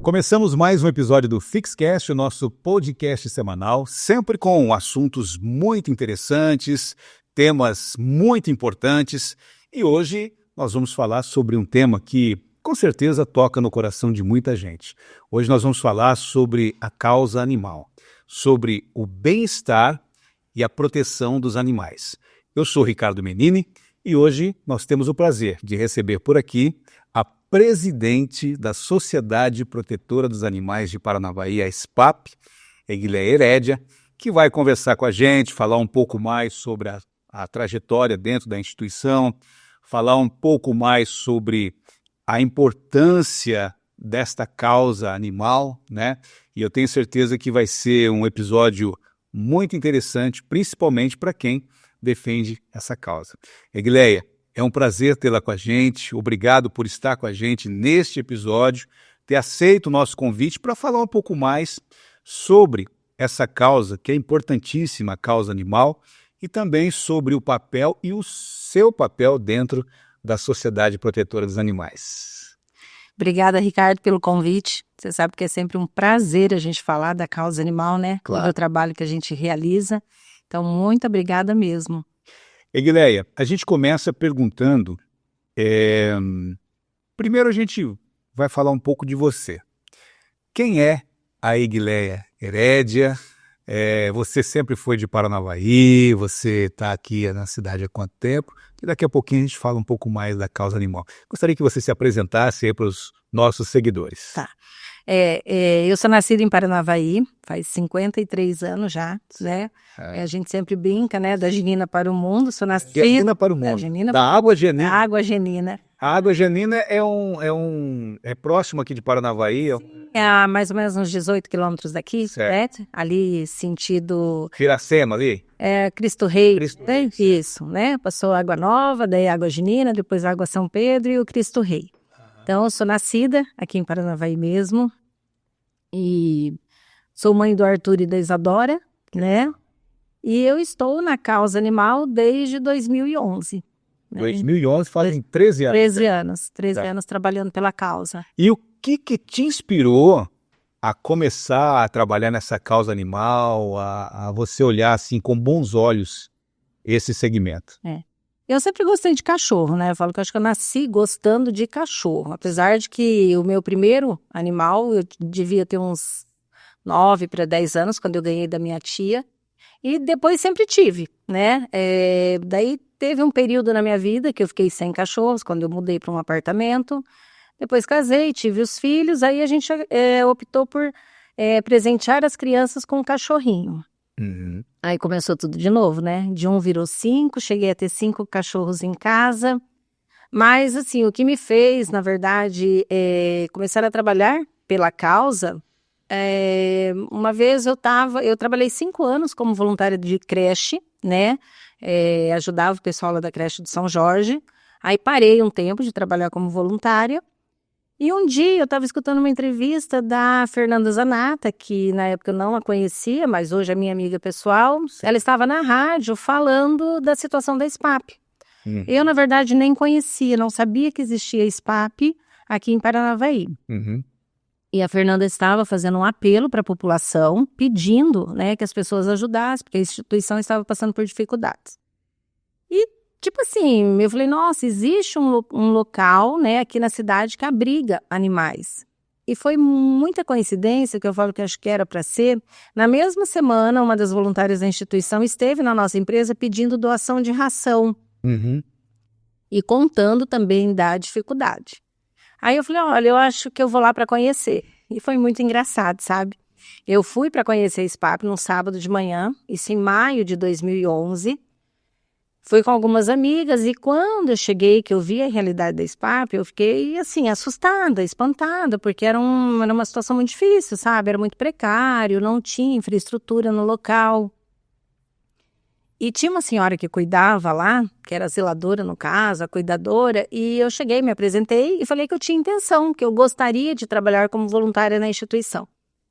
Começamos mais um episódio do Fixcast, o nosso podcast semanal, sempre com assuntos muito interessantes, temas muito importantes. E hoje nós vamos falar sobre um tema que com certeza toca no coração de muita gente. Hoje nós vamos falar sobre a causa animal, sobre o bem-estar e a proteção dos animais. Eu sou Ricardo Menini e hoje nós temos o prazer de receber por aqui a presidente da Sociedade Protetora dos Animais de Paranavaí, a SPAP, Egleia Herédia, que vai conversar com a gente, falar um pouco mais sobre a trajetória dentro da instituição, falar um pouco mais sobre a importância desta causa animal, né? E eu tenho certeza que vai ser um episódio muito interessante, principalmente para quem defende essa causa. Egleia, é um prazer tê-la com a gente, obrigado por estar com a gente neste episódio, ter aceito o nosso convite para falar um pouco mais sobre essa causa, que é importantíssima, a causa animal, e também sobre o papel e o seu papel dentro da Sociedade Protetora dos Animais. Obrigada, Ricardo, pelo convite. Você sabe que é sempre um prazer a gente falar da causa animal, né? Claro. Do trabalho que a gente realiza. Então, muito obrigada mesmo. Egleia, a gente começa perguntando, primeiro a gente vai falar um pouco de você. Quem é a Egleia Herédia? Você sempre foi de Paranavaí, você está aqui na cidade há quanto tempo? E daqui a pouquinho a gente fala um pouco mais da causa animal. Gostaria que você se apresentasse aí para os nossos seguidores. Tá. Eu sou nascida em Paranavaí, faz 53 anos já, né? A gente sempre brinca, né? Da Genina para o mundo, sou nascida... Genina para o mundo, da Água Genina. Da Água Genina. A Água Genina é próximo aqui de Paranavaí. É a mais ou menos uns 18 quilômetros daqui, certo? Ali, sentido... Piracema, ali? Cristo Rei. Isso, né? Passou Água Nova, daí Água Genina, depois Água São Pedro e o Cristo Rei. Então, eu sou nascida aqui em Paranavaí mesmo, e sou mãe do Arthur e da Isadora, né? E eu estou na causa animal desde 2011. Né? 2011, fazem 13 anos. 13 anos trabalhando pela causa. E o que te inspirou a começar a trabalhar nessa causa animal, a você olhar assim com bons olhos esse segmento? Eu sempre gostei de cachorro, né? Eu falo que eu acho que eu nasci gostando de cachorro. Apesar de que o meu primeiro animal, eu devia ter uns 9 para 10 anos, quando eu ganhei da minha tia. E depois sempre tive, né? Daí teve um período na minha vida que eu fiquei sem cachorros, quando eu mudei para um apartamento. Depois casei, tive os filhos, aí a gente optou por presentear as crianças com um cachorrinho. Uhum. Aí começou tudo de novo, né? De 1 virou 5, cheguei a ter 5 cachorros em casa. Mas, assim, o que me fez, na verdade, começar a trabalhar pela causa, uma vez eu trabalhei 5 anos como voluntária de creche, né? Ajudava o pessoal lá da creche de São Jorge. Aí parei um tempo de trabalhar como voluntária. E um dia eu estava escutando uma entrevista da Fernanda Zanata, que na época eu não a conhecia, mas hoje é minha amiga pessoal. Ela estava na rádio falando da situação da SPAP. Eu, na verdade, nem conhecia, não sabia que existia SPAP aqui em Paranavaí. Uhum. E a Fernanda estava fazendo um apelo para a população, pedindo, né, que as pessoas ajudassem, porque a instituição estava passando por dificuldades. E tipo assim, eu falei, nossa, existe um local, né, aqui na cidade que abriga animais. E foi muita coincidência, que eu falo que acho que era para ser. Na mesma semana, uma das voluntárias da instituição esteve na nossa empresa pedindo doação de ração. Uhum. E contando também da dificuldade. Aí eu falei, olha, eu acho que eu vou lá para conhecer. E foi muito engraçado, sabe? Eu fui para conhecer a SPAP num sábado de manhã, isso em maio de 2011. Fui com algumas amigas e quando eu cheguei, que eu vi a realidade da SPAP, eu fiquei, assim, assustada, espantada, porque era uma situação muito difícil, sabe? Era muito precário, não tinha infraestrutura no local. E tinha uma senhora que cuidava lá, que era a zeladora no caso, a cuidadora, e eu cheguei, me apresentei e falei que eu tinha intenção, que eu gostaria de trabalhar como voluntária na instituição.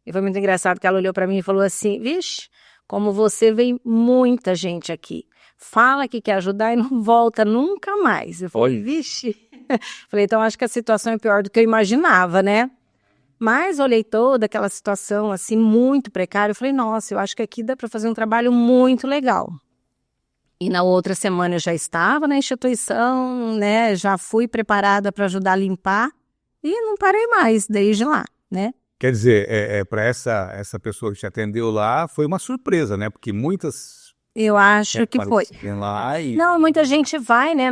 E foi muito engraçado que ela olhou para mim e falou assim, vixe, como você vem muita gente aqui. Fala que quer ajudar e não volta nunca mais. Eu falei, vixe. Falei, então acho que a situação é pior do que eu imaginava, né? Mas olhei toda aquela situação, assim, muito precária. Eu falei, nossa, eu acho que aqui dá para fazer um trabalho muito legal. E na outra semana eu já estava na instituição, né? Já fui preparada para ajudar a limpar e não parei mais desde lá, né? Quer dizer, para essa pessoa que te atendeu lá, foi uma surpresa, né? Porque muitas Eu acho que foi. apareciam lá e... Não, muita gente vai, né?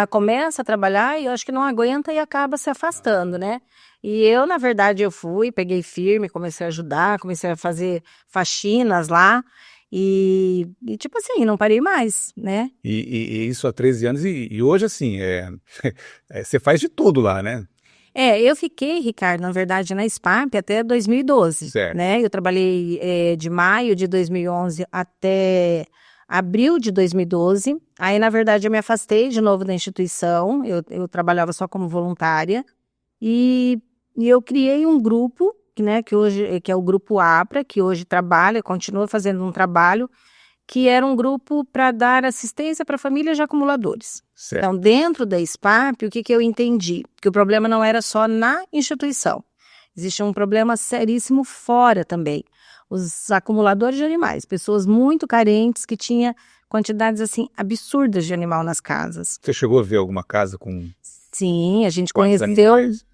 Começa a trabalhar e eu acho que não aguenta e acaba se afastando, né? E eu, na verdade, eu fui, peguei firme, comecei a ajudar, comecei a fazer faxinas lá. E tipo assim, não parei mais, né? E isso há 13 anos, e hoje, assim, você faz de tudo lá, né? Eu fiquei, Ricardo, na verdade, na SPAP até 2012, Certo. né? Eu trabalhei de maio de 2011 até abril de 2012. Aí, na verdade, eu me afastei de novo da instituição. Eu trabalhava só como voluntária. E eu criei um grupo, né, que é o Grupo APRA, que hoje trabalha, continua fazendo um trabalho, que era um grupo para dar assistência para famílias de acumuladores. Certo. Então, dentro da SPAP, o que eu entendi? Que o problema não era só na instituição. Existe um problema seríssimo fora também. Os acumuladores de animais, pessoas muito carentes que tinham quantidades assim absurdas de animal nas casas. Você chegou a ver alguma casa com... Sim, a gente quantos conheceu animais?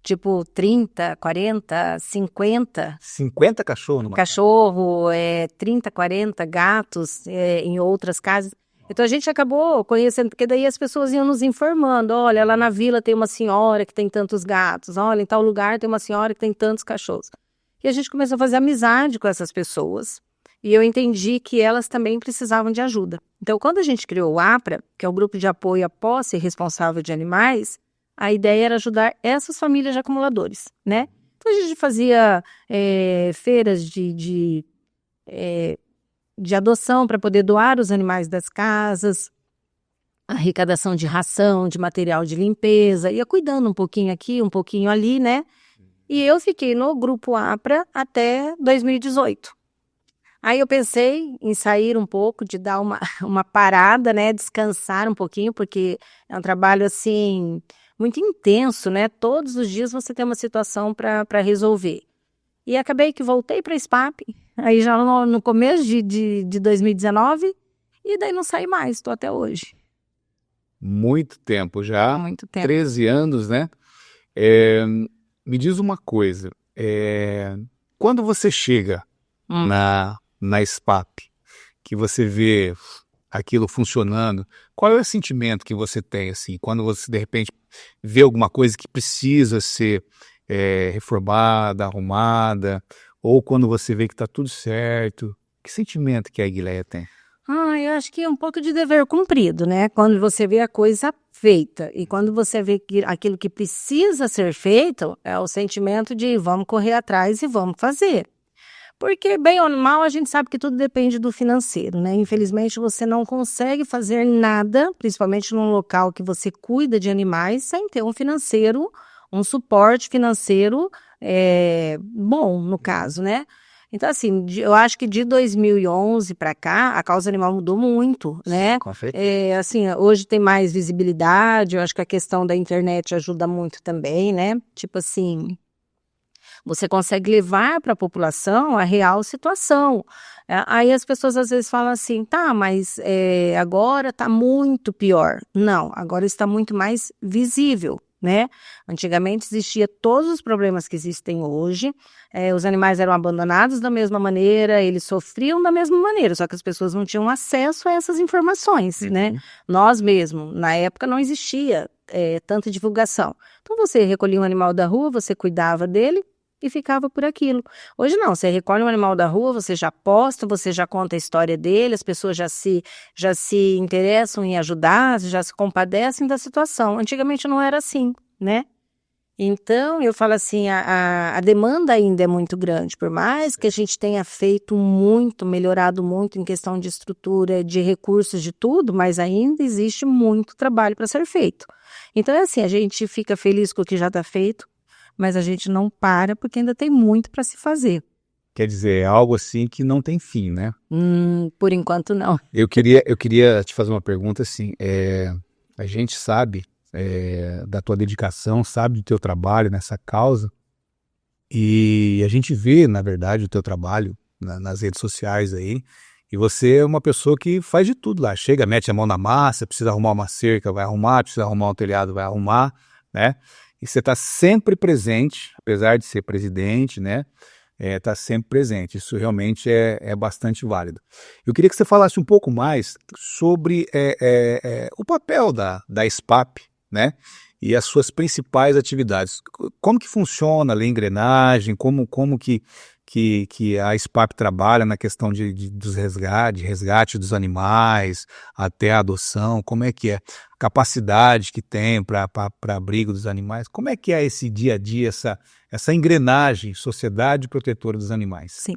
tipo 30, 40, 50 50 cachorros numa casa? cachorro, 30, 40 gatos em outras casas. Então a gente acabou conhecendo, porque daí as pessoas iam nos informando, olha, lá na vila tem uma senhora que tem tantos gatos, olha, em tal lugar tem uma senhora que tem tantos cachorros. E a gente começou a fazer amizade com essas pessoas. E eu entendi que elas também precisavam de ajuda. Então, quando a gente criou o APRA, que é o Grupo de Apoio à Posse Responsável de Animais, a ideia era ajudar essas famílias de acumuladores, né? Então, a gente fazia feiras de adoção para poder doar os animais das casas, arrecadação de ração, de material de limpeza, ia cuidando um pouquinho aqui, um pouquinho ali, né? E eu fiquei no Grupo APRA até 2018. Aí eu pensei em sair um pouco, de dar uma parada, né? Descansar um pouquinho, porque é um trabalho, assim, muito intenso, né? Todos os dias você tem uma situação para resolver. E acabei que voltei para a SPAP, aí já no começo de 2019, e daí não saí mais, estou até hoje. Muito tempo já. Há muito tempo. 13 anos, né? Me diz uma coisa, quando você chega na SPAP, que você vê aquilo funcionando, qual é o sentimento que você tem, assim, quando você, de repente, vê alguma coisa que precisa ser reformada, arrumada, ou quando você vê que está tudo certo? Que sentimento que a Aguileia tem? Eu acho que é um pouco de dever cumprido, né? Quando você vê a coisa feita e quando você vê aquilo que precisa ser feito, é o sentimento de vamos correr atrás e vamos fazer. Porque, bem ou mal, a gente sabe que tudo depende do financeiro, né? Infelizmente, você não consegue fazer nada, principalmente num local que você cuida de animais, sem ter um suporte financeiro bom, no caso, né? Então, assim, eu acho que de 2011 para cá, a causa animal mudou muito, né? Com certeza. Assim, hoje tem mais visibilidade, eu acho que a questão da internet ajuda muito também, né? Tipo assim, você consegue levar para a população a real situação. Aí as pessoas às vezes falam assim, tá, mas agora está muito pior. Não, agora está muito mais visível, né? Antigamente existia todos os problemas que existem hoje, os animais eram abandonados da mesma maneira, eles sofriam da mesma maneira, só que as pessoas não tinham acesso a essas informações, né? Nós mesmo, na época não existia tanta divulgação. Então você recolhia um animal da rua, você cuidava dele, e ficava por aquilo. Hoje não, você recolhe um animal da rua, você já posta, você já conta a história dele, as pessoas já se interessam em ajudar, já se compadecem da situação. Antigamente não era assim, né? Então, eu falo assim, a demanda ainda é muito grande, por mais que a gente tenha feito muito, melhorado muito em questão de estrutura, de recursos, de tudo, mas ainda existe muito trabalho para ser feito. Então, é assim, a gente fica feliz com o que já está feito, mas a gente não para porque ainda tem muito para se fazer. Quer dizer, é algo assim que não tem fim, né? Por enquanto não. Eu queria te fazer uma pergunta assim, a gente sabe da tua dedicação, sabe do teu trabalho nessa causa, E a gente vê, na verdade, o teu trabalho nas redes sociais aí, e você é uma pessoa que faz de tudo lá. Chega, mete a mão na massa, precisa arrumar uma cerca, vai arrumar, precisa arrumar um telhado, vai arrumar, né? E você está sempre presente, apesar de ser presidente, né? Está sempre presente. Isso realmente é bastante válido. Eu queria que você falasse um pouco mais sobre o papel da SPAP, né? E as suas principais atividades. Como que funciona ali a engrenagem, como que a SPAP trabalha na questão dos resgate dos animais, até a adoção, como é que é? A capacidade que tem para abrigo dos animais, como é que é esse dia a dia, essa engrenagem, Sociedade Protetora dos Animais? Sim.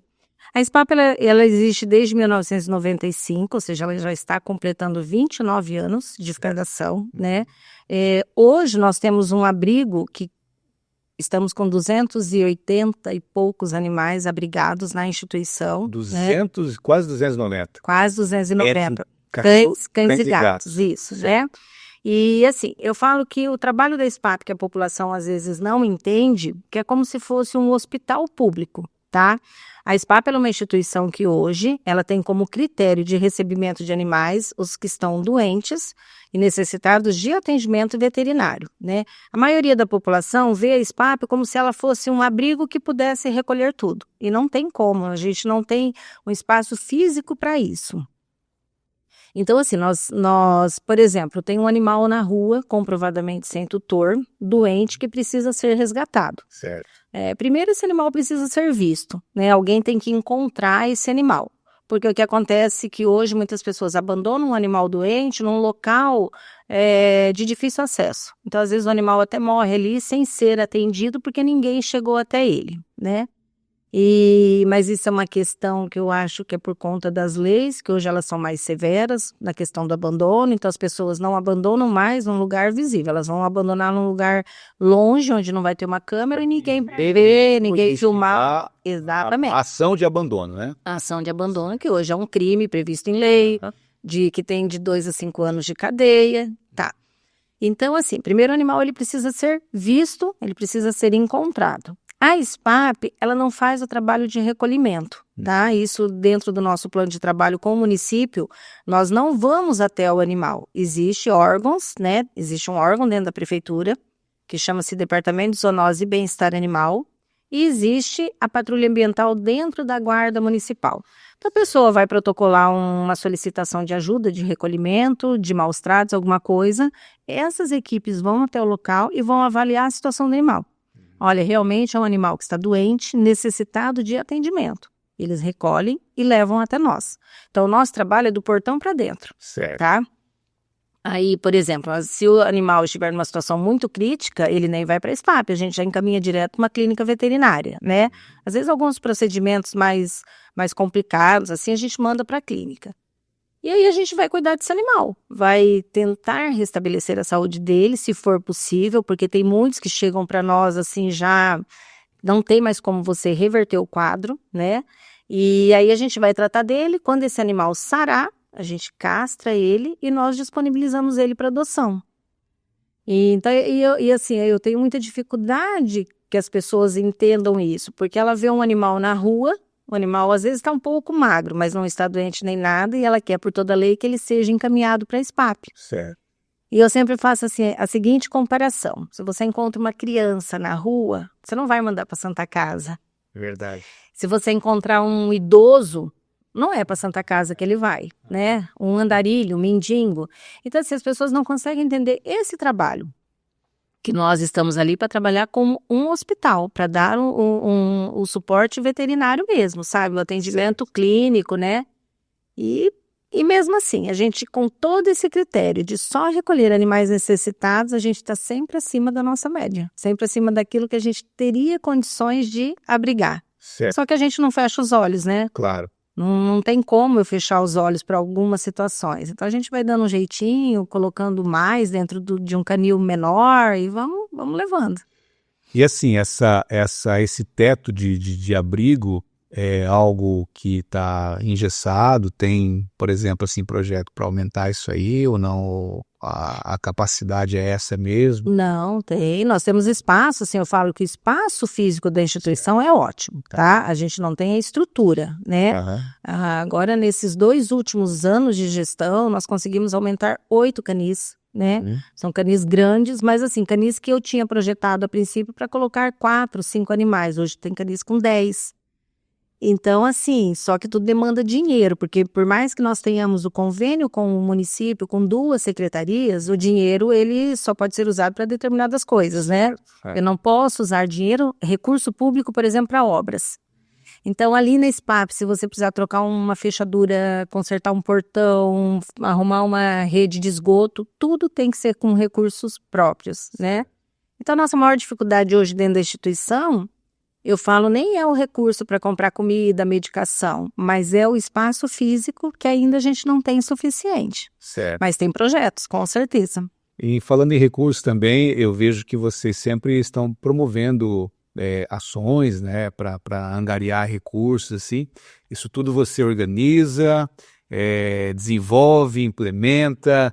A SPAP ela existe desde 1995, ou seja, ela já está completando 29 anos de fundação, né? Hoje nós temos um abrigo que estamos com 280 e poucos animais abrigados na instituição. 200, né? Quase 290. Quase 290. Cães e gatos, isso, né? E assim, eu falo que o trabalho da SPAP, que a população às vezes não entende, que é como se fosse um hospital público, tá? A SPAP é uma instituição que hoje, ela tem como critério de recebimento de animais os que estão doentes e necessitados de atendimento veterinário, né? A maioria da população vê a SPAP como se ela fosse um abrigo que pudesse recolher tudo. E não tem como, a gente não tem um espaço físico para isso. Então, assim, nós, por exemplo, tem um animal na rua, comprovadamente sem tutor, doente, que precisa ser resgatado. Certo. Primeiro, esse animal precisa ser visto, né? Alguém tem que encontrar esse animal. Porque o que acontece é que hoje muitas pessoas abandonam um animal doente num local de difícil acesso. Então, às vezes, o animal até morre ali sem ser atendido porque ninguém chegou até ele, né? Mas isso é uma questão que eu acho que é por conta das leis, que hoje elas são mais severas na questão do abandono, então as pessoas não abandonam mais num lugar visível, elas vão abandonar num lugar longe, onde não vai ter uma câmera e ninguém vê, ninguém filmar. Exatamente. A ação de abandono, né? A ação de abandono, que hoje é um crime previsto em lei, que tem de 2 a 5 anos de cadeia, tá. Então, assim, primeiro o animal ele precisa ser visto, ele precisa ser encontrado. A SPAP, ela não faz o trabalho de recolhimento, tá? Isso dentro do nosso plano de trabalho com o município, nós não vamos até o animal. Existe órgãos, né? Existe um órgão dentro da prefeitura, que chama-se Departamento de Zoonose e Bem-Estar Animal, e existe a patrulha ambiental dentro da guarda municipal. Então, a pessoa vai protocolar uma solicitação de ajuda, de recolhimento, de maus tratos, alguma coisa. Essas equipes vão até o local e vão avaliar a situação do animal. Olha, realmente é um animal que está doente, necessitado de atendimento. Eles recolhem e levam até nós. Então, o nosso trabalho é do portão para dentro. Certo. Tá? Aí, por exemplo, se o animal estiver numa situação muito crítica, ele nem vai para a SPAP, a gente já encaminha direto para uma clínica veterinária, né? Às vezes, alguns procedimentos mais complicados, assim, a gente manda para a clínica. E aí a gente vai cuidar desse animal, vai tentar restabelecer a saúde dele, se for possível, porque tem muitos que chegam para nós assim, já não tem mais como você reverter o quadro, né? E aí a gente vai tratar dele, quando esse animal sarar, a gente castra ele e nós disponibilizamos ele para adoção. Assim, eu tenho muita dificuldade que as pessoas entendam isso, porque ela vê um animal na rua, o animal às vezes está um pouco magro, mas não está doente nem nada, e ela quer por toda a lei que ele seja encaminhado para a SPAP. Certo. E eu sempre faço assim, a seguinte comparação. Se você encontra uma criança na rua, você não vai mandar para Santa Casa. Verdade. Se você encontrar um idoso, não é para Santa Casa que ele vai, né? Um andarilho, um mendigo. Então, assim, as pessoas não conseguem entender esse trabalho. Que nós estamos ali para trabalhar como um hospital, para dar o suporte veterinário mesmo, sabe? O atendimento clínico, né? E mesmo assim, a gente, com todo esse critério de só recolher animais necessitados, a gente está sempre acima da nossa média. Sempre acima daquilo que a gente teria condições de abrigar. Certo. Só que a gente não fecha os olhos, né? Claro. Não tem como eu fechar os olhos para algumas situações. Então, a gente vai dando um jeitinho, colocando mais dentro de um canil menor e vamos levando. E assim, esse teto de abrigo é algo que está engessado? Tem, por exemplo, assim, projeto para aumentar isso aí ou não? a capacidade é essa mesmo? Não, tem. Nós temos espaço, assim, eu falo que o espaço físico da instituição é ótimo, tá? A gente não tem a estrutura, né? Aham. Agora, nesses 2 últimos anos de gestão, nós conseguimos aumentar 8 canis, né? São canis grandes, mas assim, canis que eu tinha projetado a princípio para colocar 4, 5 animais. Hoje tem canis com 10. Então, assim, só que tudo demanda dinheiro, porque por mais que nós tenhamos o convênio com o município, com 2 secretarias, o dinheiro, ele só pode ser usado para determinadas coisas, né? Eu não posso usar dinheiro, recurso público, por exemplo, para obras. Então, ali na SPAP, se você precisar trocar uma fechadura, consertar um portão, arrumar uma rede de esgoto, tudo tem que ser com recursos próprios, né? Então, a nossa maior dificuldade hoje dentro da instituição, eu falo, nem é o recurso para comprar comida, medicação, mas é o espaço físico que ainda a gente não tem suficiente. Certo. Mas tem projetos, com certeza. E falando em recursos também, eu vejo que vocês sempre estão promovendo ações, né, para angariar recursos, assim. Isso tudo você organiza, desenvolve, implementa,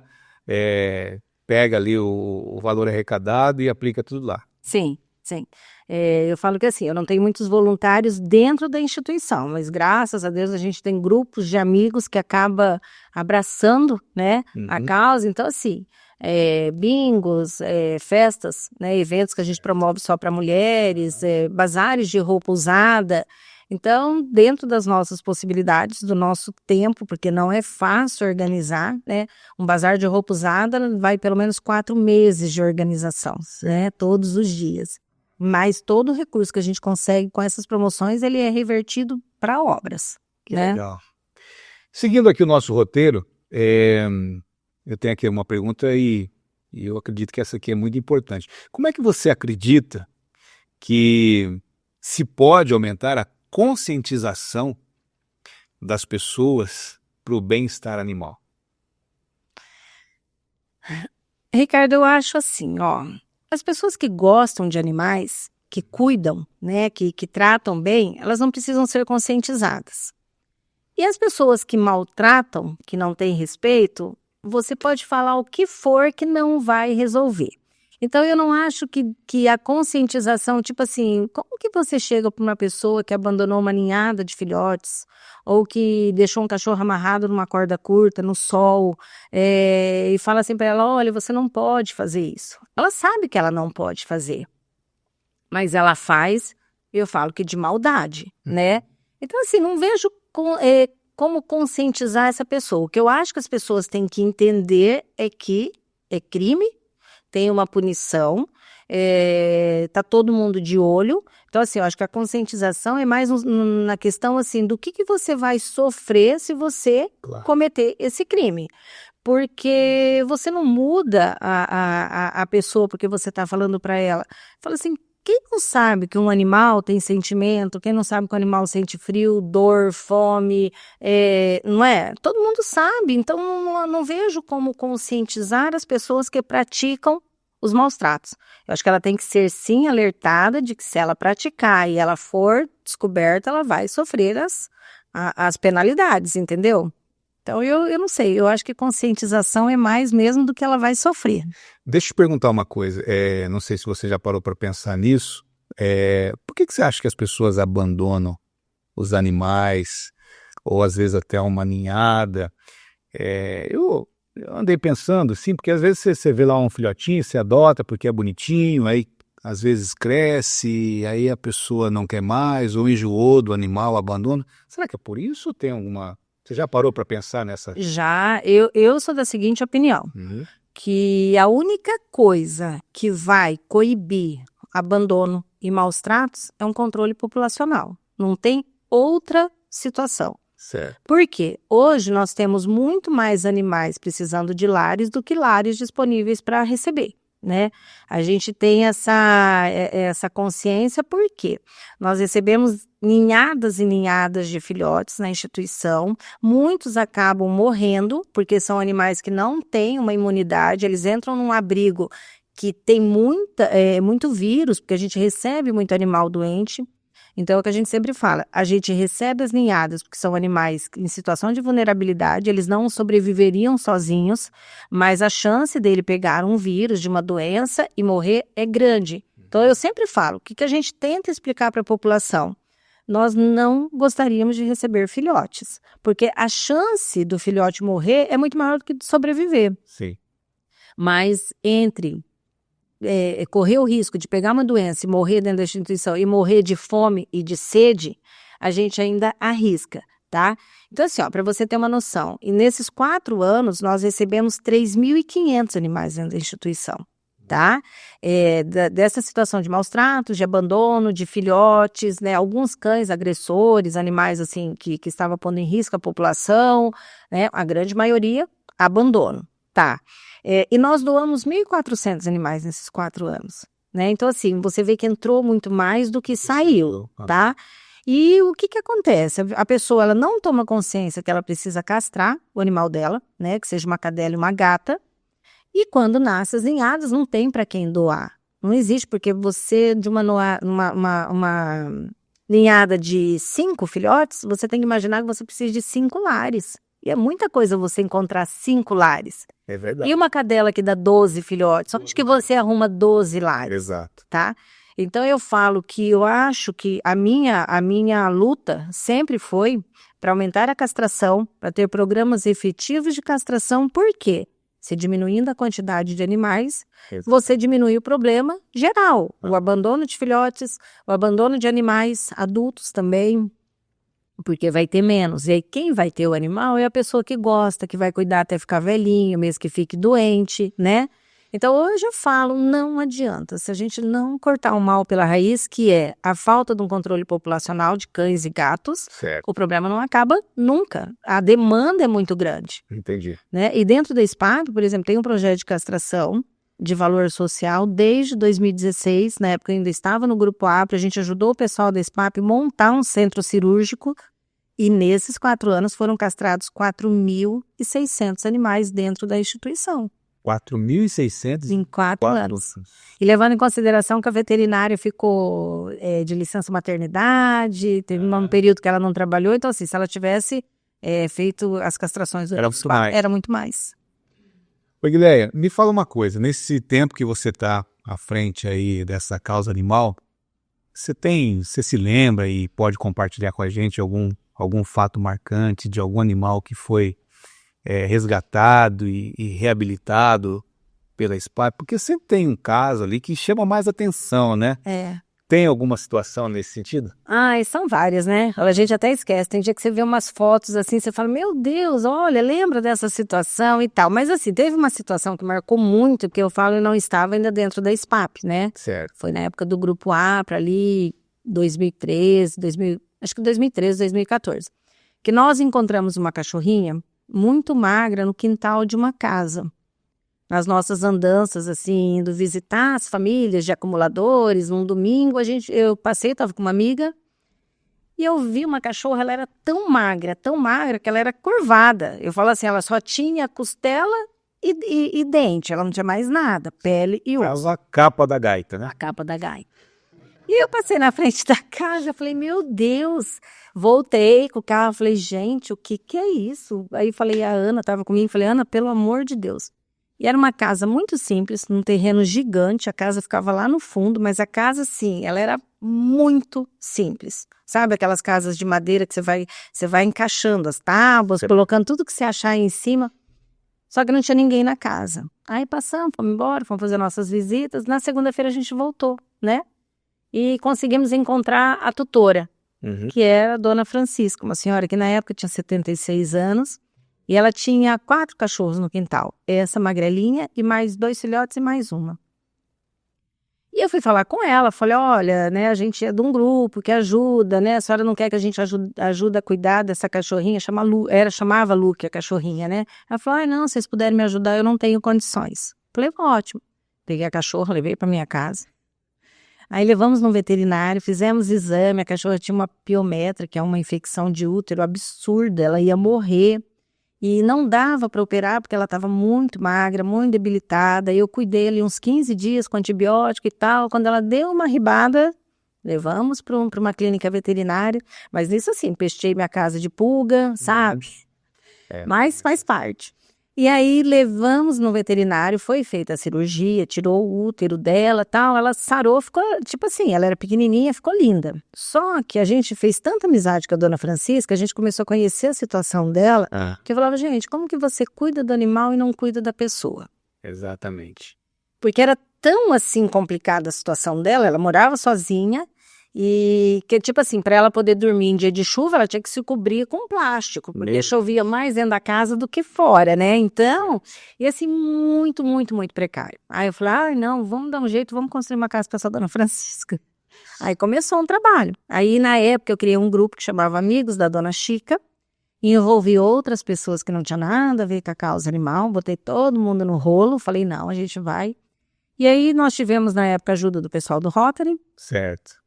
pega ali o valor arrecadado e aplica tudo lá. Sim, sim. Eu falo que assim, eu não tenho muitos voluntários dentro da instituição, mas graças a Deus a gente tem grupos de amigos que acaba abraçando, né, a causa. Então, assim, bingos, festas, né, eventos que a gente promove só para mulheres, bazares de roupa usada. Então, dentro das nossas possibilidades, do nosso tempo, porque não é fácil organizar, né? Um bazar de roupa usada vai pelo menos 4 meses de organização, né? Todos os dias. Mas todo o recurso que a gente consegue com essas promoções, ele é revertido para obras, né? Legal. Seguindo aqui o nosso roteiro, eu tenho aqui uma pergunta e eu acredito que essa aqui é muito importante. Como é que você acredita que se pode aumentar a conscientização das pessoas para o bem-estar animal? Ricardo, eu acho assim, ó, as pessoas que gostam de animais, que cuidam, né, que tratam bem, elas não precisam ser conscientizadas. E as pessoas que maltratam, que não têm respeito, você pode falar o que for que não vai resolver. Então, eu não acho que a conscientização, tipo assim, como que você chega para uma pessoa que abandonou uma ninhada de filhotes, ou que deixou um cachorro amarrado numa corda curta, no sol, e fala assim para ela, olha, você não pode fazer isso. Ela sabe que ela não pode fazer, mas ela faz, eu falo que de maldade, né? Então, assim, não vejo como conscientizar essa pessoa. O que eu acho que as pessoas têm que entender é que é crime, tem uma punição, tá todo mundo de olho. Então, assim, eu acho que a conscientização é mais na questão, assim, do que você vai sofrer se você cometer esse crime. Porque você não muda a pessoa porque você está falando para ela. Fala assim, quem não sabe que um animal tem sentimento, quem não sabe que o animal sente frio, dor, fome, não é? Todo mundo sabe, então não vejo como conscientizar as pessoas que praticam os maus tratos. Eu acho que ela tem que ser, sim, alertada de que se ela praticar e ela for descoberta, ela vai sofrer as penalidades, entendeu? Então, eu não sei, eu acho que conscientização é mais mesmo do que ela vai sofrer. Deixa eu te perguntar uma coisa, não sei se você já parou para pensar nisso, por que você acha que as pessoas abandonam os animais, ou às vezes até uma ninhada? Eu andei pensando, sim, porque às vezes você vê lá um filhotinho, você adota porque é bonitinho, aí às vezes cresce, aí a pessoa não quer mais, ou enjoou do animal, abandona. Será que é por isso ou tem alguma... Você já parou para pensar nessa? Já, eu sou da seguinte opinião, que a única coisa que vai coibir abandono e maus tratos é um controle populacional. Não tem outra situação. Certo. Por quê? Hoje nós temos muito mais animais precisando de lares do que lares disponíveis para receber, né? A gente tem essa consciência porque nós recebemos ninhadas e ninhadas de filhotes na instituição, muitos acabam morrendo porque são animais que não têm uma imunidade, eles entram num abrigo que tem muito vírus, porque a gente recebe muito animal doente. Então, é o que a gente sempre fala, a gente recebe as ninhadas, porque são animais em situação de vulnerabilidade, eles não sobreviveriam sozinhos, mas a chance dele pegar um vírus, de uma doença e morrer é grande. Então, eu sempre falo, o que a gente tenta explicar para a população? Nós não gostaríamos de receber filhotes, porque a chance do filhote morrer é muito maior do que de sobreviver. Sim. Mas entre correr o risco de pegar uma doença e morrer dentro da instituição e morrer de fome e de sede, a gente ainda arrisca, tá? Então, assim, para você ter uma noção, e nesses 4 anos nós recebemos 3.500 animais dentro da instituição, tá? Dessa situação de maus tratos, de abandono, de filhotes, né? Alguns cães agressores, animais assim que estavam pondo em risco a população, né? A grande maioria, abandono, tá? E nós doamos 1.400 animais nesses 4 anos, né? Então, assim, você vê que entrou muito mais do que saiu, tá? E o que acontece? A pessoa, ela não toma consciência que ela precisa castrar o animal dela, né? Que seja uma cadela e uma gata. E quando nasce as ninhadas, não tem para quem doar. Não existe, porque você, de uma ninhada de 5 filhotes, você tem que imaginar que você precisa de 5 lares. E é muita coisa você encontrar 5 lares. É verdade. E uma cadela que dá 12 filhotes, onde que você arruma 12 lares? Exato. Tá? Então eu falo que eu acho que a minha luta sempre foi para aumentar a castração, para ter programas efetivos de castração. Por quê? Você diminuindo a quantidade de animais, você diminui o problema geral. O abandono de filhotes, o abandono de animais adultos também, porque vai ter menos. E aí quem vai ter o animal é a pessoa que gosta, que vai cuidar até ficar velhinho, mesmo que fique doente, né? Então hoje eu falo, não adianta. Se a gente não cortar o mal pela raiz, que é a falta de um controle populacional de cães e gatos, certo, o problema não acaba nunca. A demanda é muito grande. Entendi. Né? E dentro da SPAP, por exemplo, tem um projeto de castração de valor social desde 2016, na época eu ainda estava no Grupo APRA, a gente ajudou o pessoal da SPAP a montar um centro cirúrgico e nesses 4 anos foram castrados 4.600 animais dentro da instituição. 4.600 em 4 anos. E levando em consideração que a veterinária ficou de licença maternidade, teve um período que ela não trabalhou, então assim, se ela tivesse feito as castrações, era muito mais. Oi, Guilherme, me fala uma coisa, nesse tempo que você está à frente aí dessa causa animal, você se lembra e pode compartilhar com a gente algum fato marcante de algum animal que foi resgatado e reabilitado pela SPAP? Porque sempre tem um caso ali que chama mais atenção, né? Tem alguma situação nesse sentido? São várias, né? A gente até esquece. Tem dia que você vê umas fotos assim, você fala, meu Deus, olha, lembra dessa situação e tal. Mas assim, teve uma situação que marcou muito, porque eu falo, eu não estava ainda dentro da SPAP, né? Certo. Foi na época do Grupo APRA ali, 2013, acho que 2013, 2014. Que nós encontramos uma cachorrinha muito magra no quintal de uma casa. Nas nossas andanças, assim, indo visitar as famílias de acumuladores, num domingo, eu passei, estava com uma amiga, e eu vi uma cachorra, ela era tão magra, que ela era curvada. Eu falo assim, ela só tinha costela e dente, ela não tinha mais nada, pele e osso. A capa da gaita, né? A capa da gaita. E eu passei na frente da casa, falei, meu Deus, voltei com o carro, falei, gente, o que é isso? Aí falei, a Ana estava comigo, falei, Ana, pelo amor de Deus. E era uma casa muito simples, num terreno gigante, a casa ficava lá no fundo, mas a casa, sim, ela era muito simples. Sabe aquelas casas de madeira que você vai encaixando as tábuas, colocando tudo que você achar aí em cima? Só que não tinha ninguém na casa. Aí passamos, fomos embora, fomos fazer nossas visitas. Na segunda-feira a gente voltou, né? E conseguimos encontrar a tutora, que era a dona Francisca, uma senhora que na época tinha 76 anos. E ela tinha 4 cachorros no quintal. Essa magrelinha e mais 2 filhotes e mais uma. E eu fui falar com ela, falei, olha, né, a gente é de um grupo que ajuda, né? A senhora não quer que a gente ajude a cuidar dessa cachorrinha? Chamava Luque a cachorrinha, né? Ela falou, não, se vocês puderem me ajudar, eu não tenho condições. Falei, ótimo. Peguei a cachorra, levei para minha casa. Aí levamos no veterinário, fizemos exame, a cachorra tinha uma piometra, que é uma infecção de útero absurda, ela ia morrer. E não dava para operar porque ela estava muito magra, muito debilitada. Eu cuidei ali uns 15 dias com antibiótico e tal. Quando ela deu uma ribada, Levamos para uma clínica veterinária, mas isso assim, pestei minha casa de pulga, sabe? Mas faz parte. E aí levamos no veterinário, foi feita a cirurgia, tirou o útero dela, tal, ela sarou, ficou, tipo assim, ela era pequenininha, ficou linda. Só que a gente fez tanta amizade com a dona Francisca, a gente começou a conhecer a situação dela, que eu falava, gente, como que você cuida do animal e não cuida da pessoa? Exatamente. Porque era tão, assim, complicada a situação dela, ela morava sozinha, e que, tipo assim, para ela poder dormir em dia de chuva, ela tinha que se cobrir com plástico, porque chovia mais dentro da casa do que fora, né? Então, e assim, muito, muito, muito precário. Aí eu falei, não, vamos dar um jeito, vamos construir uma casa para essa dona Francisca. Aí começou um trabalho. Aí, na época, eu criei um grupo que chamava Amigos da Dona Chica, e envolvi outras pessoas que não tinham nada a ver com a causa animal, botei todo mundo no rolo, falei, não, a gente vai. E aí, nós tivemos, na época, a ajuda do pessoal do Rotary. Certo.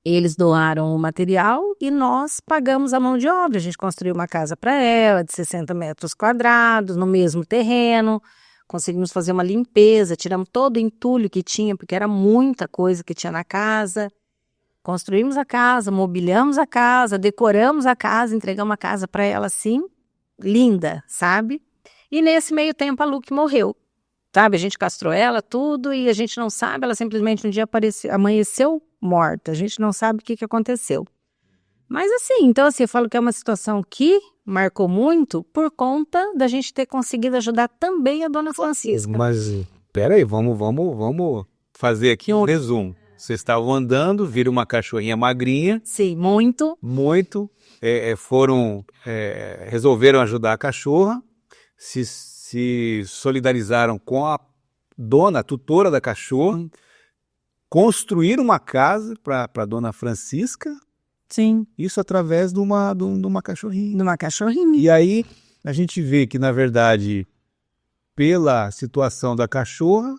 Eles doaram o material e nós pagamos a mão de obra. A gente construiu uma casa para ela de 60 metros quadrados, no mesmo terreno. Conseguimos fazer uma limpeza, tiramos todo o entulho que tinha, porque era muita coisa que tinha na casa. Construímos a casa, mobiliamos a casa, decoramos a casa, entregamos a casa para ela assim, linda, sabe? E nesse meio tempo a Luke morreu. Sabe, a gente castrou ela, tudo, e a gente não sabe, ela simplesmente um dia amanheceu morta, a gente não sabe o que aconteceu. Mas assim, então assim, eu falo que é uma situação que marcou muito por conta da gente ter conseguido ajudar também a dona Francisca. Mas, peraí, vamos fazer aqui um resumo. Vocês estavam andando, viram uma cachorrinha magrinha. Sim, muito. Muito, resolveram ajudar a cachorra, se solidarizaram com a dona, a tutora da cachorra, construíram uma casa para a dona Francisca. Sim. Isso através de uma cachorrinha. De uma cachorrinha. E aí a gente vê que, na verdade, pela situação da cachorra,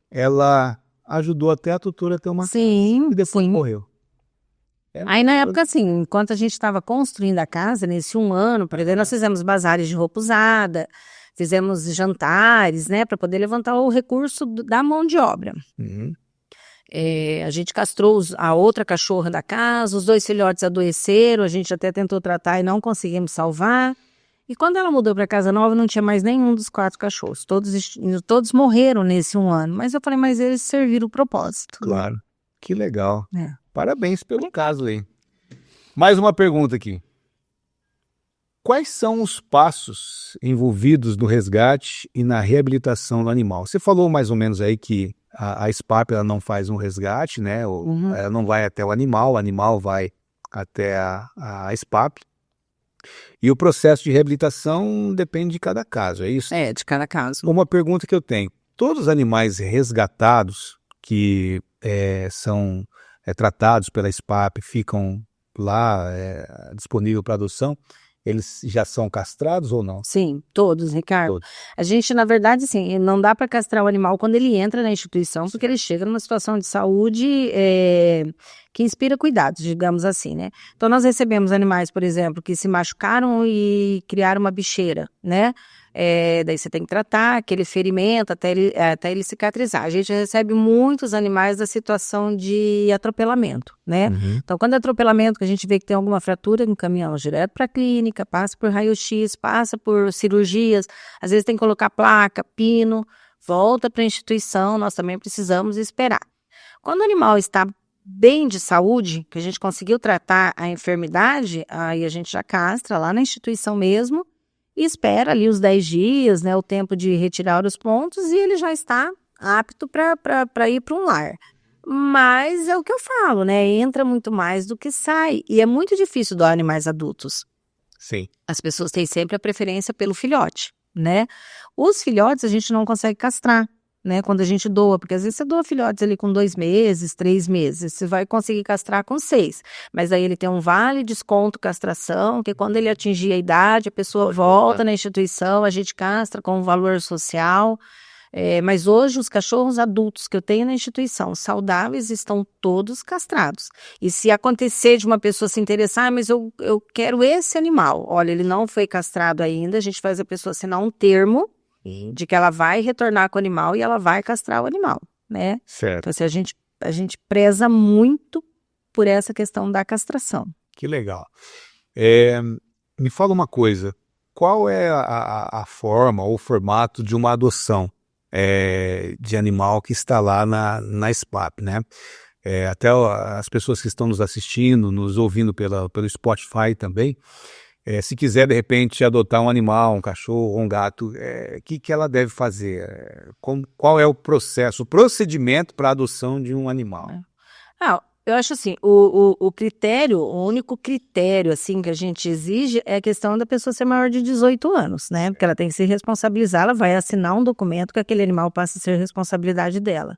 ela ajudou até a tutora a ter uma casa. E depois morreu. Aí, na época, assim, enquanto a gente estava construindo a casa, nesse 1 ano, nós fizemos bazares de roupa usada, fizemos jantares, né, para poder levantar o recurso da mão de obra. A gente castrou a outra cachorra da casa, os 2 filhotes adoeceram, a gente até tentou tratar e não conseguimos salvar. E quando ela mudou para casa nova, não tinha mais nenhum dos 4 cachorros. Todos morreram nesse 1 ano. Mas eu falei, mas eles serviram o propósito. Claro. Que legal. Parabéns pelo caso aí. Mais uma pergunta aqui. Quais são os passos envolvidos no resgate e na reabilitação do animal? Você falou mais ou menos aí que a SPAP ela não faz um resgate, né? Ela não vai até o animal vai até a SPAP. E o processo de reabilitação depende de cada caso, é isso? De cada caso. Uma pergunta que eu tenho. Todos os animais resgatados que são tratados pela SPAP, ficam lá disponível para adoção, eles já são castrados ou não? Sim, todos, Ricardo. Todos. A gente, na verdade, assim, não dá para castrar o animal quando ele entra na instituição, porque ele chega numa situação de saúde que inspira cuidados, digamos assim, né? Então, nós recebemos animais, por exemplo, que se machucaram e criaram uma bicheira, né? Daí você tem que tratar aquele ferimento até ele cicatrizar. A gente recebe muitos animais da situação de atropelamento, né? Então, quando é atropelamento, que a gente vê que tem alguma fratura, encaminhamos direto para a clínica, passa por raio-x, passa por cirurgias, às vezes tem que colocar placa, pino, volta para a instituição, nós também precisamos esperar. Quando o animal está bem de saúde, que a gente conseguiu tratar a enfermidade, aí a gente já castra lá na instituição mesmo, e espera ali os 10 dias, né, o tempo de retirar os pontos, e ele já está apto para ir para um lar. Mas é o que eu falo, né, entra muito mais do que sai, e é muito difícil doar animais adultos. Sim. As pessoas têm sempre a preferência pelo filhote, né? Os filhotes a gente não consegue castrar, né, quando a gente doa, porque às vezes você doa filhotes ali com 2 meses, 3 meses, você vai conseguir castrar com 6, mas aí ele tem um vale desconto castração, que quando ele atingir a idade, a pessoa volta na instituição, a gente castra com um valor social, mas hoje os cachorros adultos que eu tenho na instituição, saudáveis, estão todos castrados, e se acontecer de uma pessoa se interessar, mas eu quero esse animal, olha, ele não foi castrado ainda, a gente faz a pessoa assinar um termo, de que ela vai retornar com o animal e ela vai castrar o animal, né? Certo. Então, se a gente a gente preza muito por essa questão da castração. Que legal. Me fala uma coisa, qual é a forma ou o formato de uma adoção de animal que está lá na SPAP, né? Até as pessoas que estão nos assistindo, nos ouvindo pelo Spotify também, se quiser de repente adotar um animal, um cachorro, um gato, o que ela deve fazer? Qual é o procedimento para a adoção de um animal? Eu acho assim, o critério, o único critério assim que a gente exige é a questão da pessoa ser maior de 18 anos, né? Porque ela tem que se responsabilizar, ela vai assinar um documento que aquele animal passa a ser responsabilidade dela.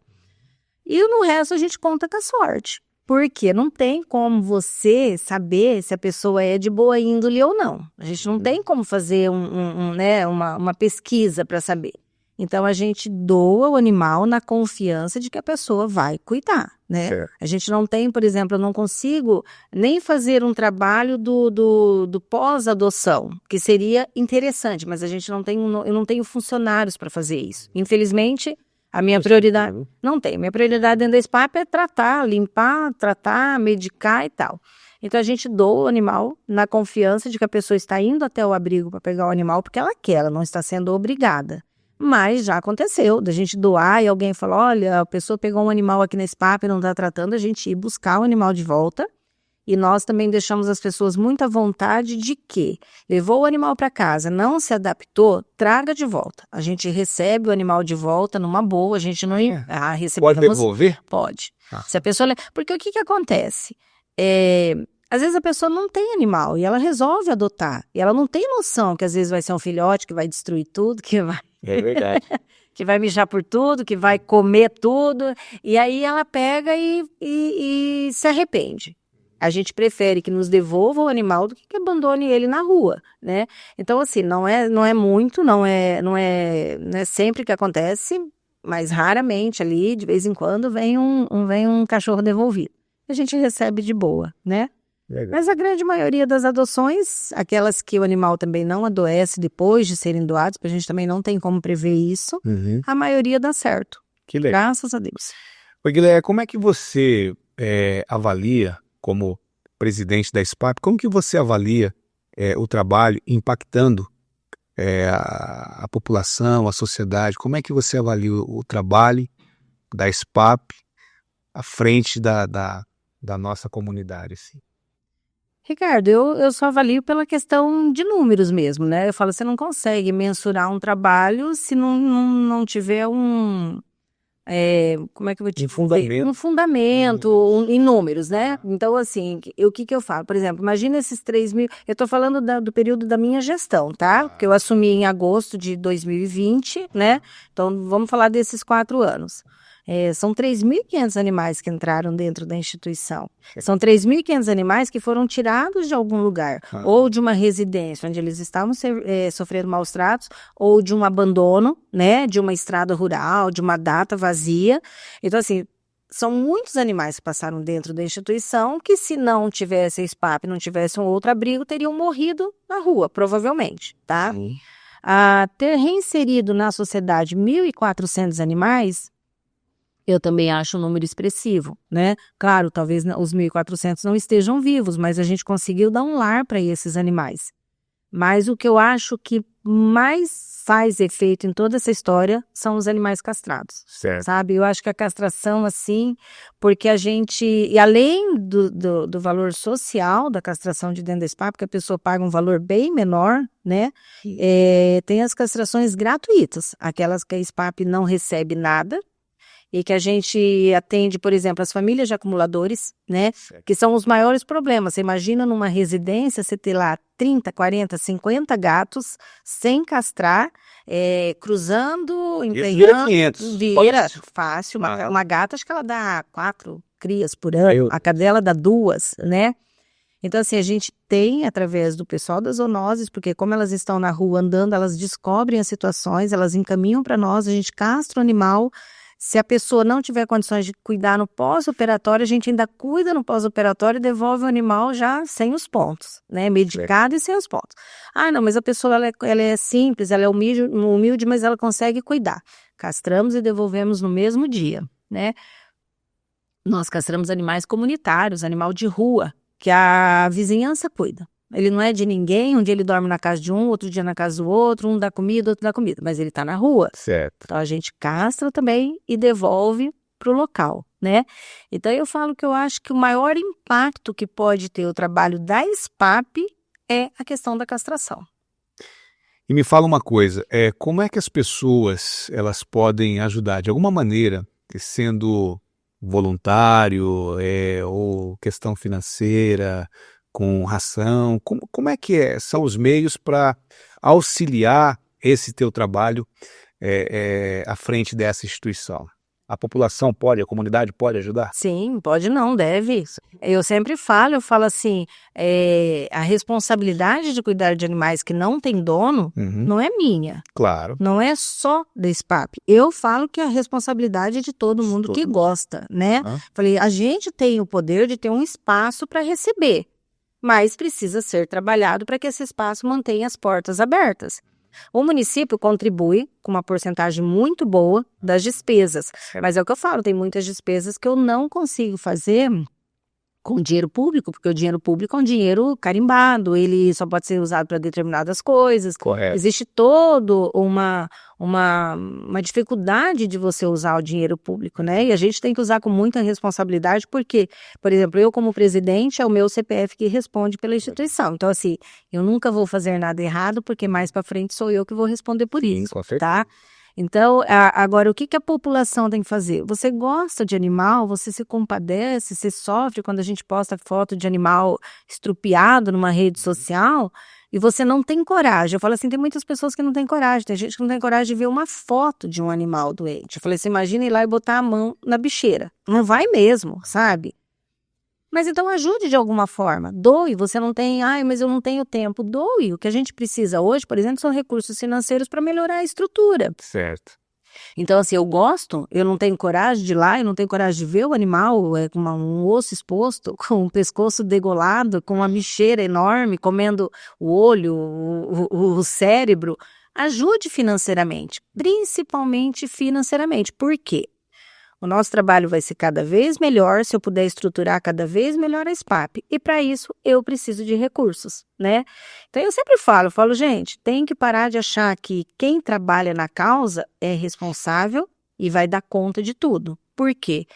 E no resto a gente conta com a sorte. Porque não tem como você saber se a pessoa é de boa índole ou não. A gente não tem como fazer uma pesquisa para saber. Então, a gente doa o animal na confiança de que a pessoa vai cuidar, né? A gente não tem, por exemplo, eu não consigo nem fazer um trabalho do pós-adoção, que seria interessante, mas a gente não tem, eu não tenho funcionários para fazer isso. Infelizmente, a minha prioridade, não tem. Minha prioridade dentro da SPAP é tratar, limpar, tratar, medicar e tal. Então, a gente doa o animal na confiança de que a pessoa está indo até o abrigo para pegar o animal porque ela quer, ela não está sendo obrigada. Mas já aconteceu, da gente doar e alguém falou, olha, a pessoa pegou um animal aqui na SPAP e não está tratando, a gente ir buscar o animal de volta. E nós também deixamos as pessoas muito à vontade de que levou o animal para casa, não se adaptou, traga de volta. A gente recebe o animal de volta numa boa, a gente não... recebemos, pode devolver? Pode. Se a pessoa... Porque o que acontece? Às vezes a pessoa não tem animal e ela resolve adotar. E ela não tem noção que às vezes vai ser um filhote que vai destruir tudo, que vai... É verdade. que vai mijar por tudo, que vai comer tudo. E aí ela pega e se arrepende. A gente prefere que nos devolva o animal do que abandone ele na rua, né? Então, assim, não é muito, não é sempre que acontece, mas raramente ali, de vez em quando, vem um cachorro devolvido. A gente recebe de boa, né? Legal. Mas a grande maioria das adoções, aquelas que o animal também não adoece depois de serem doados, porque a gente também não tem como prever isso, a maioria dá certo. Que legal. Graças a Deus. Oi, Guilherme, como é que você avalia, como presidente da SPAP, como que você avalia o trabalho impactando a população, a sociedade? Como é que você avalia o trabalho da SPAP à frente da nossa comunidade, assim? Ricardo, eu só avalio pela questão de números mesmo, né? Eu falo, você não consegue mensurar um trabalho se não tiver como é que eu vou te dizer? Um fundamento em números, né? Então, assim, o que eu falo? Por exemplo, imagina esses 3 mil... Eu estou falando do período da minha gestão, tá? Porque eu assumi em agosto de 2020, né? Então, vamos falar desses 4 anos. São 3.500 animais que entraram dentro da instituição. São 3.500 animais que foram tirados de algum lugar, ou de uma residência onde eles estavam sofrendo maus tratos, ou de um abandono, né, de uma estrada rural, de uma data vazia. Então, assim, são muitos animais que passaram dentro da instituição que, se não tivesse a SPAP, não tivesse um outro abrigo, teriam morrido na rua, provavelmente, tá? Ter reinserido na sociedade 1.400 animais, eu também acho um número expressivo, né? Claro, talvez os 1.400 não estejam vivos, mas a gente conseguiu dar um lar para esses animais. Mas o que eu acho que mais faz efeito em toda essa história são os animais castrados, sabe? Eu acho que a castração, assim, porque a gente... E além do valor social da castração de dentro da SPAP, porque a pessoa paga um valor bem menor, né? Tem as castrações gratuitas, aquelas que a SPAP não recebe nada, e que a gente atende, por exemplo, as famílias de acumuladores, né? Que são os maiores problemas. Você imagina numa residência você ter lá 30, 40, 50 gatos sem castrar, cruzando, empenhando. Vira fácil. Uma gata, acho que ela dá 4 crias por ano. A cadela dá 2, né? Então, assim, a gente tem, através do pessoal das zoonoses, porque como elas estão na rua andando, elas descobrem as situações, elas encaminham para nós, a gente castra o animal. Se a pessoa não tiver condições de cuidar no pós-operatório, a gente ainda cuida no pós-operatório e devolve o animal já sem os pontos, né? Medicado e sem os pontos. Não, mas a pessoa ela é simples, ela é humilde, mas ela consegue cuidar. Castramos e devolvemos no mesmo dia, né? Nós castramos animais comunitários, animal de rua, que a vizinhança cuida. Ele não é de ninguém, um dia ele dorme na casa de um, outro dia na casa do outro, um dá comida, outro dá comida, mas ele está na rua. Certo. Então a gente castra também e devolve para o local, né? Então eu falo que eu acho que o maior impacto que pode ter o trabalho da SPAP é a questão da castração. E me fala uma coisa, como é que as pessoas elas podem ajudar de alguma maneira, sendo voluntário, ou questão financeira, com ração, como é que são os meios para auxiliar esse teu trabalho à frente dessa instituição? A população pode, a comunidade pode ajudar? Sim, pode não, deve. Eu sempre falo assim, a responsabilidade de cuidar de animais que não tem dono não é minha. Claro. Não é só da SPAP. Eu falo que a responsabilidade é de todo mundo que gosta, né? Falei, a gente tem o poder de ter um espaço para receber, mas precisa ser trabalhado para que esse espaço mantenha as portas abertas. O município contribui com uma porcentagem muito boa das despesas, mas é o que eu falo, tem muitas despesas que eu não consigo fazer com dinheiro público, porque o dinheiro público é um dinheiro carimbado, ele só pode ser usado para determinadas coisas. Correto. Existe toda uma dificuldade de você usar o dinheiro público, né? E a gente tem que usar com muita responsabilidade, porque, por exemplo, eu como presidente, é o meu CPF que responde pela instituição. Então, assim, eu nunca vou fazer nada errado, porque mais para frente sou eu que vou responder por isso, com certeza. tá? Então, agora, o que a população tem que fazer? Você gosta de animal, você se compadece, você sofre quando a gente posta foto de animal estrupiado numa rede social e você não tem coragem. Eu falo assim, tem muitas pessoas que não têm coragem, tem gente que não tem coragem de ver uma foto de um animal doente. Eu falei assim, imagina ir lá e botar a mão na bicheira. Não vai mesmo, sabe? Mas então ajude de alguma forma, doe, você não tem, mas eu não tenho tempo, doe. O que a gente precisa hoje, por exemplo, são recursos financeiros para melhorar a estrutura. Certo. Então, assim, eu gosto, eu não tenho coragem de ir lá, eu não tenho coragem de ver o animal com um osso exposto, com o pescoço degolado, com uma bicheira enorme, comendo o olho, o cérebro. Ajude financeiramente, principalmente financeiramente. Por quê? O nosso trabalho vai ser cada vez melhor se eu puder estruturar cada vez melhor a SPAP. E para isso, eu preciso de recursos, né? Então, eu sempre falo, gente, tem que parar de achar que quem trabalha na causa é responsável e vai dar conta de tudo. Por quê?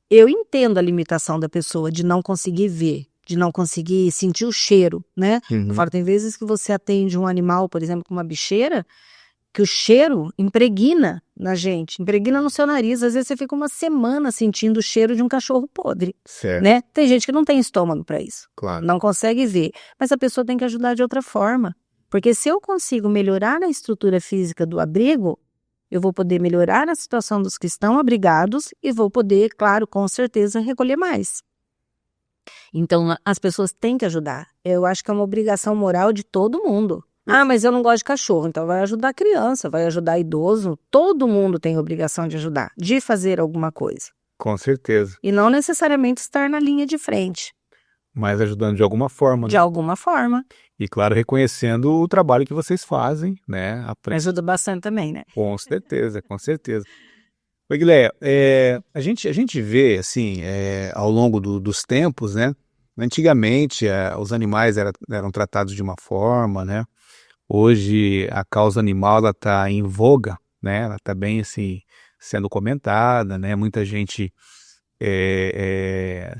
Eu entendo a limitação da pessoa de não conseguir ver, de não conseguir sentir o cheiro, né? Eu falo, tem vezes que você atende um animal, por exemplo, com uma bicheira, que o cheiro impregna na gente, impregna no seu nariz. Às vezes você fica uma semana sentindo o cheiro de um cachorro podre, certo, né? Tem gente que não tem estômago para isso, claro, não consegue ver, mas a pessoa tem que ajudar de outra forma, porque se eu consigo melhorar a estrutura física do abrigo, eu vou poder melhorar a situação dos que estão abrigados e vou poder, claro, com certeza, recolher mais. Então, as pessoas têm que ajudar. Eu acho que é uma obrigação moral de todo mundo. Mas eu não gosto de cachorro, então vai ajudar a criança, vai ajudar idoso. Todo mundo tem a obrigação de ajudar, de fazer alguma coisa. com certeza. E não necessariamente estar na linha de frente. Mas ajudando de alguma forma, De alguma forma. E, claro, reconhecendo o trabalho que vocês fazem, né? Ajuda bastante também, né? Com certeza, com certeza. Oi, Guilherme, a gente vê, assim, ao longo dos tempos, né? Antigamente, os animais eram tratados de uma forma, né? Hoje, a causa animal, ela está em voga, né? Ela está bem, assim, sendo comentada, né? Muita gente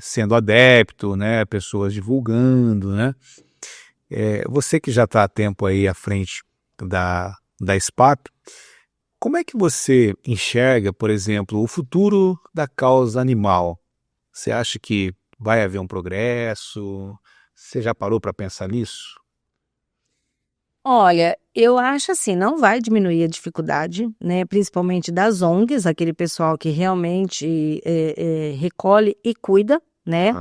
sendo adepto, né? Pessoas divulgando, né? Você que já está há tempo aí à frente da SPAP, como é que você enxerga, por exemplo, o futuro da causa animal? Você acha que vai haver um progresso? Você já parou para pensar nisso? Olha, eu acho assim, não vai diminuir a dificuldade, né? Principalmente das ONGs, aquele pessoal que realmente recolhe e cuida, né?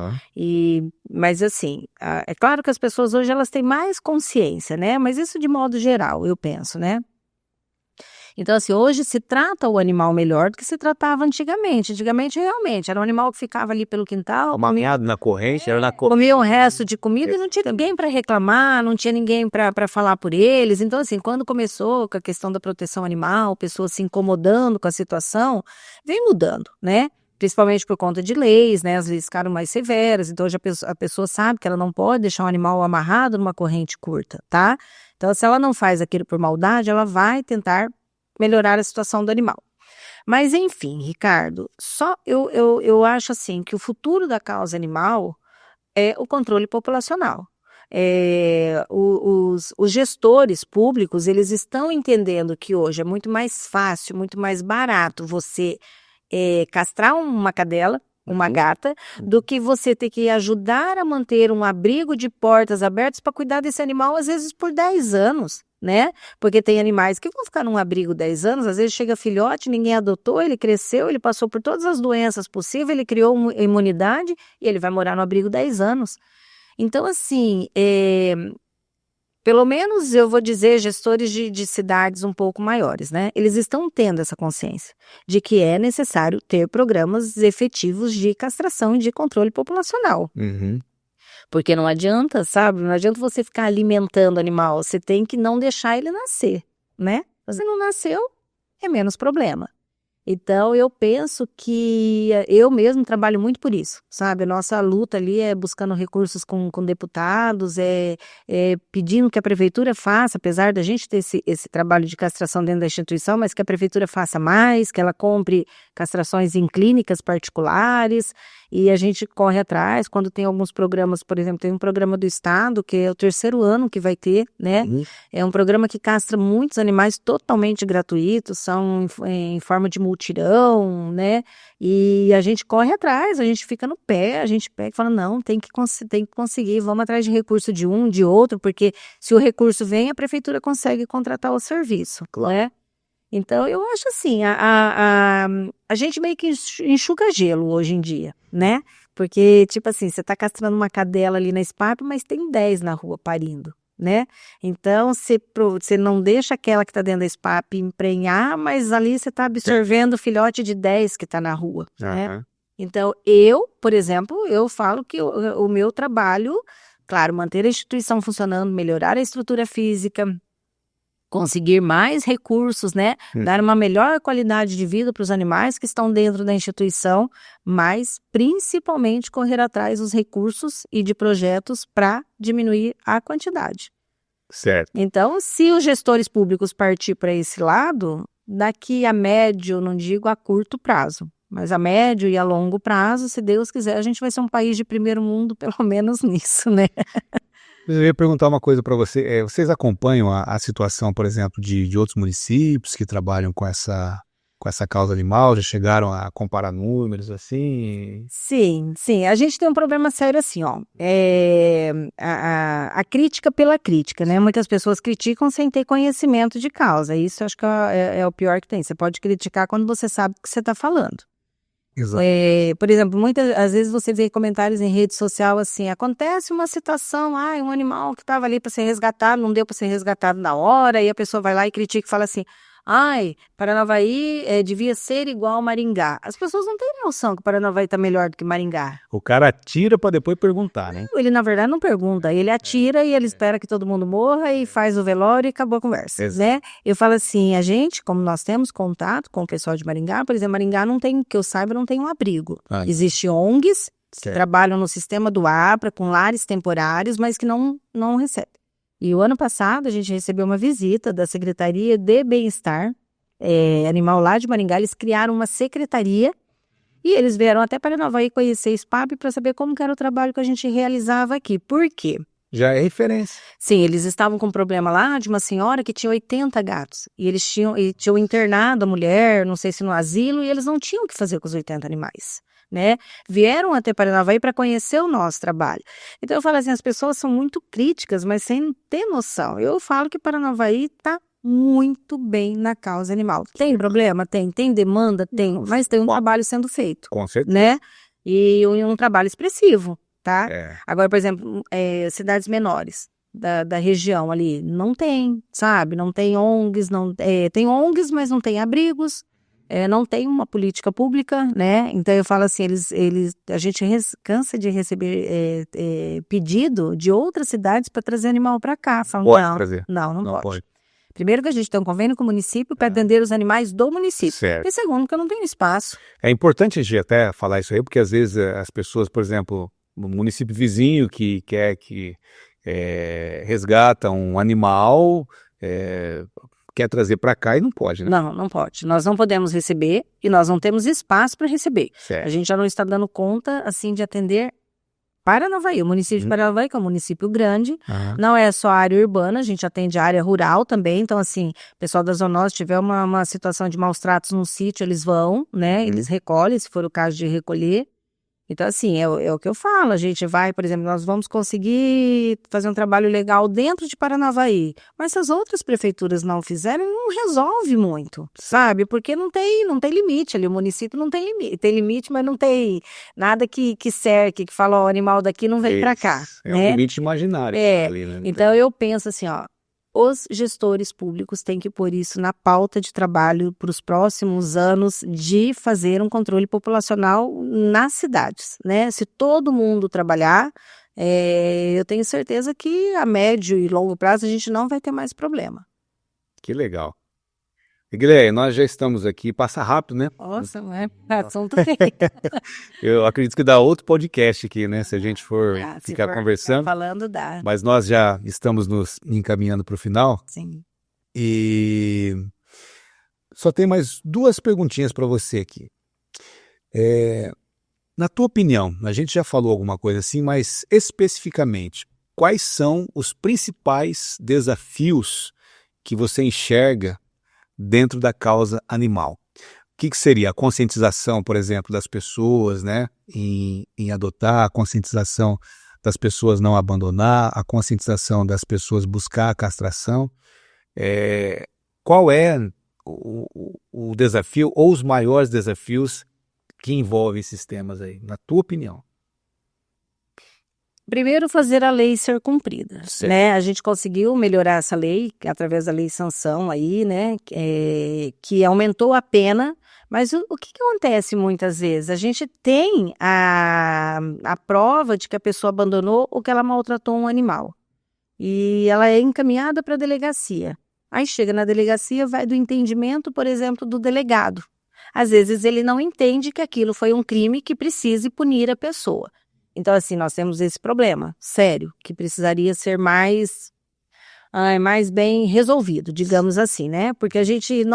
Mas assim, é claro que as pessoas hoje elas têm mais consciência, né? Mas isso de modo geral, eu penso, né? Então, assim, hoje se trata o animal melhor do que se tratava antigamente. Antigamente, realmente, era um animal que ficava ali pelo quintal. Amanhado na corrente, era na corrente. Comia o resto de comida e não tinha ninguém para reclamar, não tinha ninguém para falar por eles. Então, assim, quando começou com a questão da proteção animal, pessoas se incomodando com a situação, vem mudando, né? principalmente por conta de leis, né? As leis ficaram mais severas, então hoje a pessoa sabe que ela não pode deixar um animal amarrado numa corrente curta, tá? Então, se ela não faz aquilo por maldade, ela vai tentar melhorar a situação do animal. Mas, enfim, Ricardo, eu acho assim que o futuro da causa animal é o controle populacional. Os gestores públicos, eles estão entendendo que hoje é muito mais fácil, muito mais barato você castrar uma cadela, uma gata, do que você ter que ajudar a manter um abrigo de portas abertas para cuidar desse animal, às vezes por 10 anos, né? Porque tem animais que vão ficar num abrigo 10 anos, às vezes chega filhote, ninguém adotou, ele cresceu, ele passou por todas as doenças possíveis, ele criou uma imunidade e ele vai morar no abrigo 10 anos. Então, assim, pelo menos eu vou dizer gestores de cidades um pouco maiores, né? Eles estão tendo essa consciência de que é necessário ter programas efetivos de castração e de controle populacional. Uhum. Porque não adianta, sabe? Não adianta você ficar alimentando o animal, você tem que não deixar ele nascer, né? Se não nasceu, é menos problema. Então, eu penso que eu mesmo trabalho muito por isso, sabe? A nossa luta ali é buscando recursos com deputados, pedindo que a prefeitura faça, apesar da gente ter esse trabalho de castração dentro da instituição, mas que a prefeitura faça mais, que ela compre castrações em clínicas particulares, e a gente corre atrás quando tem alguns programas, por exemplo, tem um programa do estado, que é o 3º ano que vai ter, né? Uhum. É um programa que castra muitos animais totalmente gratuitos, são em forma de multirão, né? E a gente corre atrás, a gente fica no pé, a gente pega e fala, não, tem que conseguir, vamos atrás de recurso de um, de outro, porque se o recurso vem, a prefeitura consegue contratar o serviço, Claro. né? Então, eu acho assim, a gente meio que enxuga gelo hoje em dia, né? Porque, tipo assim, você tá castrando uma cadela ali na SPAP, mas tem 10 na rua parindo, né? Então, você não deixa aquela que tá dentro da SPAP emprenhar, mas ali você tá absorvendo o filhote de 10 que tá na rua, né? Então, por exemplo, eu falo que o meu trabalho, claro, manter a instituição funcionando, melhorar a estrutura física, conseguir mais recursos, né? Dar uma melhor qualidade de vida para os animais que estão dentro da instituição, mas principalmente correr atrás dos recursos e de projetos para diminuir a quantidade. Certo. Então, se os gestores públicos partir para esse lado, daqui a médio, não digo a curto prazo, mas a médio e a longo prazo, se Deus quiser, a gente vai ser um país de primeiro mundo, pelo menos nisso, né? Eu ia perguntar uma coisa para você. Vocês acompanham a situação, por exemplo, de outros municípios que trabalham com essa causa animal? Já chegaram a comparar números assim? Sim. A gente tem um problema sério assim, ó. A crítica pela crítica, né? Muitas pessoas criticam sem ter conhecimento de causa. Isso eu acho que é o pior que tem. Você pode criticar quando você sabe o que você está falando. Exato. Por exemplo, às vezes você vê comentários em rede social assim, acontece uma situação, um animal que estava ali para ser resgatado, não deu para ser resgatado na hora, e a pessoa vai lá e critica e fala assim, Paranavaí devia ser igual Maringá. As pessoas não têm noção que Paranavaí está melhor do que Maringá. O cara atira para depois perguntar, né? Ele, na verdade, não pergunta. Ele atira e ele espera que todo mundo morra e faz o velório e acabou a conversa, né? Eu falo assim, a gente, como nós temos contato com o pessoal de Maringá, por exemplo, Maringá não tem, que eu saiba, não tem um abrigo. Existem ONGs que trabalham no sistema do APRA, com lares temporários, mas que não recebem. E o ano passado a gente recebeu uma visita da Secretaria de Bem-Estar Animal lá de Maringá. Eles criaram uma secretaria e eles vieram até Paranavaí conhecer SPAP para saber como que era o trabalho que a gente realizava aqui. Por quê? Já é referência. Sim, eles estavam com um problema lá de uma senhora que tinha 80 gatos. E eles tinham internado a mulher, não sei se no asilo, e eles não tinham o que fazer com os 80 animais. Né? Vieram até Paranavaí para conhecer o nosso trabalho. Então eu falo assim, as pessoas são muito críticas, mas sem ter noção. Eu falo que Paranavaí está muito bem na causa animal. Tem problema? Tem demanda? Tem, mas tem um trabalho sendo feito. Com certeza. Né? E um trabalho expressivo, tá? Agora, por exemplo, cidades menores da região ali, não tem, sabe? Não tem ONGs, tem ONGs, mas não tem abrigos. Não tem uma política pública, né? Então eu falo assim, a gente cansa de receber pedido de outras cidades para trazer animal para cá. Falam, Pode trazer? Não pode. Primeiro que a gente tem um convênio com o município para atender os animais do município. Certo. E segundo que eu não tenho espaço. É importante a gente até falar isso aí, porque às vezes as pessoas, por exemplo, no município vizinho que quer que resgata um animal, quer trazer para cá e não pode, né? Não, não pode. Nós não podemos receber e nós não temos espaço para receber. Certo. A gente já não está dando conta, assim, de atender Paranavaí, o município de Paranavaí, que é um município grande, não é só a área urbana, a gente atende a área rural também, então assim, o pessoal da zoonose, se tiver uma situação de maus tratos no sítio, eles vão, né, eles recolhem, se for o caso de recolher. Então assim, é o que eu falo, a gente vai, por exemplo, nós vamos conseguir fazer um trabalho legal dentro de Paranavaí, mas se as outras prefeituras não fizerem, não resolve muito, sabe? Porque não tem limite ali, o município não tem limite, mas não tem nada que cerque, que fala, ó, o animal daqui não vem pra cá, É né? um limite imaginário. Ali, né? Então eu penso assim, ó, os gestores públicos têm que pôr isso na pauta de trabalho para os próximos anos de fazer um controle populacional nas cidades, né? Se todo mundo trabalhar, eu tenho certeza que a médio e longo prazo a gente não vai ter mais problema. Que legal. Guilherme, nós já estamos aqui, passa rápido, né? Nossa, não é assunto tem. Eu acredito que dá outro podcast aqui, né? Se a gente for ficar conversando. Falando, dá. Mas nós já estamos nos encaminhando para o final. Sim. E só tem mais 2 perguntinhas para você aqui. Na tua opinião, a gente já falou alguma coisa assim, mas especificamente, quais são os principais desafios que você enxerga dentro da causa animal? O que seria a conscientização, por exemplo, das pessoas, né, em adotar, a conscientização das pessoas não abandonar, a conscientização das pessoas buscar a castração? Qual é o desafio ou os maiores desafios que envolvem esses temas aí, na tua opinião? Primeiro, fazer a lei ser cumprida, né? A gente conseguiu melhorar essa lei através da lei sanção aí, né? Que aumentou a pena, mas o que acontece muitas vezes? A gente tem a prova de que a pessoa abandonou ou que ela maltratou um animal. E ela é encaminhada para a delegacia. Aí chega na delegacia, vai do entendimento, por exemplo, do delegado. Às vezes ele não entende que aquilo foi um crime que precise punir a pessoa. Então, assim, nós temos esse problema, sério, que precisaria ser mais bem resolvido, digamos assim, né? Porque a gente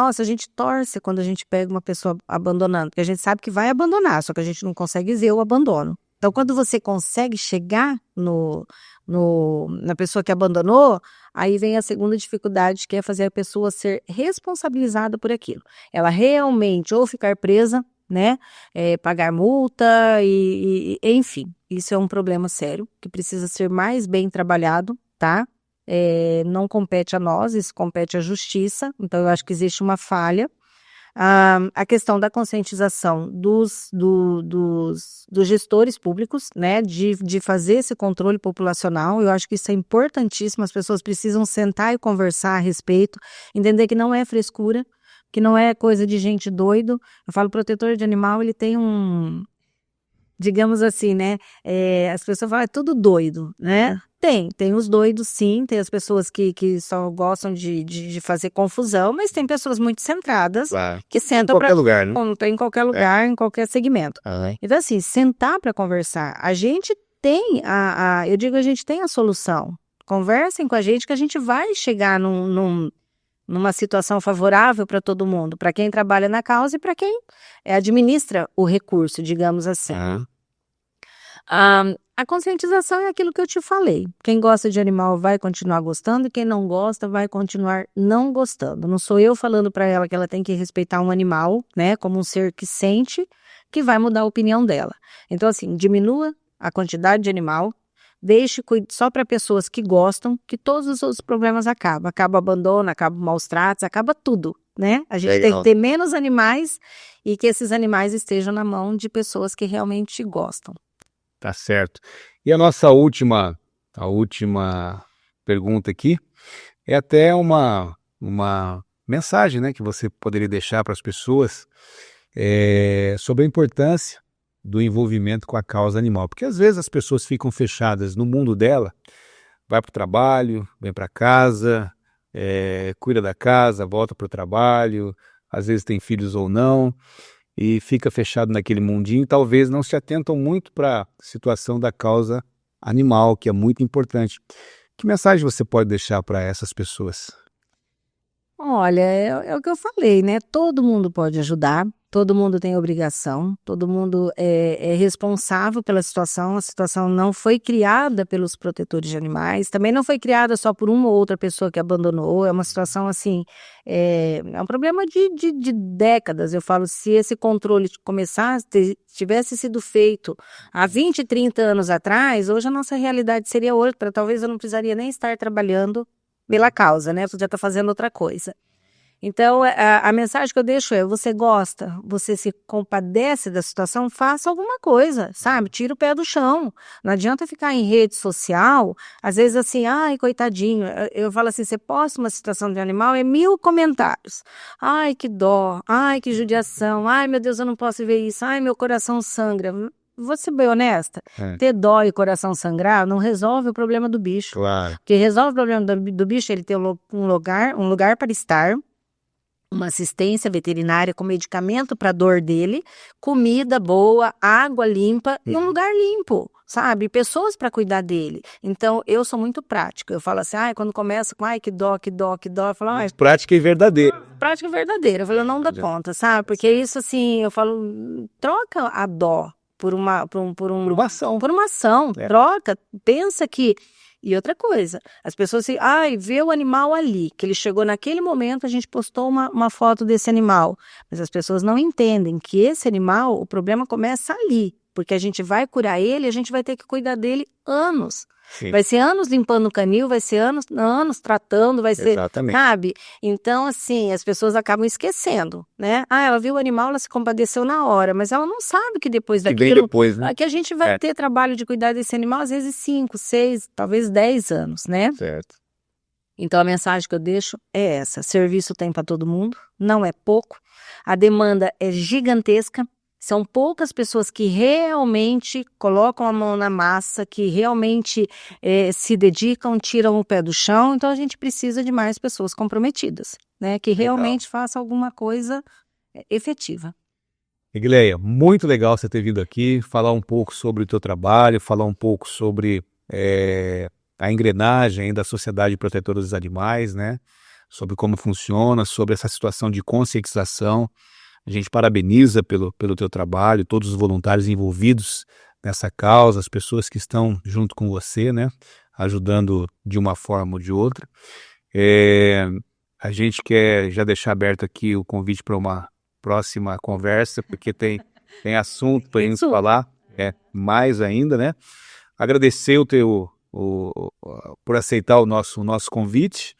torce quando a gente pega uma pessoa abandonando, porque a gente sabe que vai abandonar, só que a gente não consegue ver o abandono. Então, quando você consegue chegar na pessoa que abandonou, aí vem a segunda dificuldade, que é fazer a pessoa ser responsabilizada por aquilo. Ela realmente ou ficar presa, né, pagar multa e enfim, isso é um problema sério que precisa ser mais bem trabalhado, tá? Não compete a nós, isso compete à justiça, então eu acho que existe uma falha. A questão da conscientização dos gestores públicos, né, de fazer esse controle populacional, eu acho que isso é importantíssimo, as pessoas precisam sentar e conversar a respeito, entender que não é frescura, que não é coisa de gente doido. Eu falo, protetor de animal, ele tem digamos assim, né, as pessoas falam, é tudo doido, né? Tem os doidos sim, tem as pessoas que só gostam de fazer confusão, mas tem pessoas muito centradas, que sentam para... Em qualquer lugar, né? Em qualquer lugar, em qualquer segmento. Então assim, sentar para conversar, a gente tem eu digo, a gente tem a solução. Conversem com a gente que a gente vai chegar numa situação favorável para todo mundo, para quem trabalha na causa e para quem administra o recurso, digamos assim. A conscientização é aquilo que eu te falei. Quem gosta de animal vai continuar gostando e quem não gosta vai continuar não gostando. Não sou eu falando para ela que ela tem que respeitar um animal, né, como um ser que sente, que vai mudar a opinião dela. Então, assim, diminua a quantidade de animal, deixe só para pessoas que gostam, que todos os outros problemas acabam. Acaba o abandono, acaba os maus tratos, acaba tudo, né? A gente tem que ter menos animais e que esses animais estejam na mão de pessoas que realmente gostam. Tá certo. E a nossa última pergunta aqui é até uma mensagem, né, que você poderia deixar para as pessoas sobre a importância do envolvimento com a causa animal. Porque às vezes as pessoas ficam fechadas no mundo dela, vai para o trabalho, vem para casa, cuida da casa, volta para o trabalho, às vezes tem filhos ou não, e fica fechado naquele mundinho, talvez não se atentam muito para a situação da causa animal, que é muito importante. Que mensagem você pode deixar para essas pessoas? Olha, é o que eu falei, né? Todo mundo pode ajudar, todo mundo tem obrigação, todo mundo é responsável pela situação. A situação não foi criada pelos protetores de animais, também não foi criada só por uma ou outra pessoa que abandonou. É uma situação assim, é um problema de décadas. Eu falo, se esse controle tivesse sido feito há 20, 30 anos atrás, hoje a nossa realidade seria outra. Talvez eu não precisaria nem estar trabalhando pela causa, né? Podia estar fazendo outra coisa. Então, a mensagem que eu deixo é: você gosta, você se compadece da situação, faça alguma coisa, sabe? Tira o pé do chão. Não adianta ficar em rede social, às vezes assim, ai, coitadinho. Eu falo assim, você posta uma situação de animal, é 1000 comentários. Ai, que dó, ai, que judiação, ai, meu Deus, eu não posso ver isso, ai, meu coração sangra. Vou ser bem honesta, ter dó e coração sangrar não resolve o problema do bicho. Claro. O que resolve o problema do bicho é ele ter um lugar para estar, uma assistência veterinária com medicamento para a dor dele, comida boa, água limpa e um lugar limpo, sabe? Pessoas para cuidar dele. Então, eu sou muito prática. Eu falo assim, quando começa com, que dó, que dó, que dó, eu falo, prática e verdadeira. Prática e verdadeira. Eu falo, não dá conta, sabe? Porque isso, assim, eu falo, troca a dó por uma ação. Por uma ação, troca, pensa que... E outra coisa, as pessoas assim, vê o animal ali, que ele chegou naquele momento, a gente postou uma foto desse animal. Mas as pessoas não entendem que esse animal, o problema começa ali, porque a gente vai curar ele, a gente vai ter que cuidar dele anos. Sim. Vai ser anos limpando o canil, vai ser anos tratando, vai ser, exatamente, sabe? Então, assim, as pessoas acabam esquecendo, né? Ela viu o animal, ela se compadeceu na hora, mas ela não sabe que depois daquilo... Que vem depois, né? Que a gente vai ter trabalho de cuidar desse animal, às vezes 5, 6, talvez 10 anos, né? Certo. Então, a mensagem que eu deixo é essa: serviço tem para todo mundo, não é pouco, a demanda é gigantesca. São poucas pessoas que realmente colocam a mão na massa, que realmente se dedicam, tiram o pé do chão. Então, a gente precisa de mais pessoas comprometidas, né? Que realmente façam alguma coisa efetiva. Egleia, muito legal você ter vindo aqui, falar um pouco sobre o teu trabalho, falar um pouco sobre a engrenagem da Sociedade Protetora dos Animais, né? Sobre como funciona, sobre essa situação de conscientização. A gente parabeniza pelo teu trabalho, todos os voluntários envolvidos nessa causa, as pessoas que estão junto com você, né, ajudando de uma forma ou de outra. A gente quer já deixar aberto aqui o convite para uma próxima conversa, porque tem assunto para a gente falar mais ainda, né? Agradecer por aceitar o nosso convite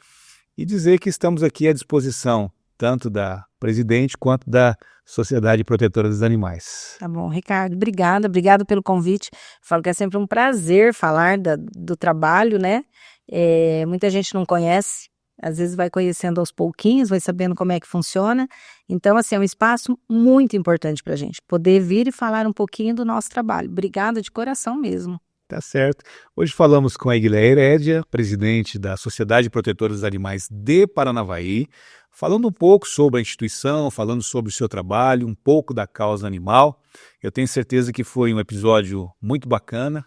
e dizer que estamos aqui à disposição, tanto da presidente quanto da Sociedade Protetora dos Animais. Tá bom, Ricardo, obrigada pelo convite. Falo que é sempre um prazer falar do trabalho, né? Muita gente não conhece, às vezes vai conhecendo aos pouquinhos, vai sabendo como é que funciona. Então, assim, é um espaço muito importante para a gente, poder vir e falar um pouquinho do nosso trabalho. Obrigada de coração mesmo. Tá certo. Hoje falamos com a Egleia Herédia, presidente da Sociedade Protetora dos Animais de Paranavaí, falando um pouco sobre a instituição, falando sobre o seu trabalho, um pouco da causa animal. Eu tenho certeza que foi um episódio muito bacana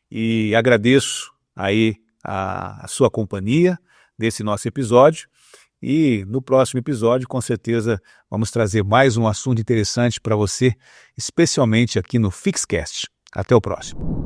e agradeço aí a sua companhia desse nosso episódio. E no próximo episódio, com certeza, vamos trazer mais um assunto interessante para você, especialmente aqui no FixCast. Até o próximo.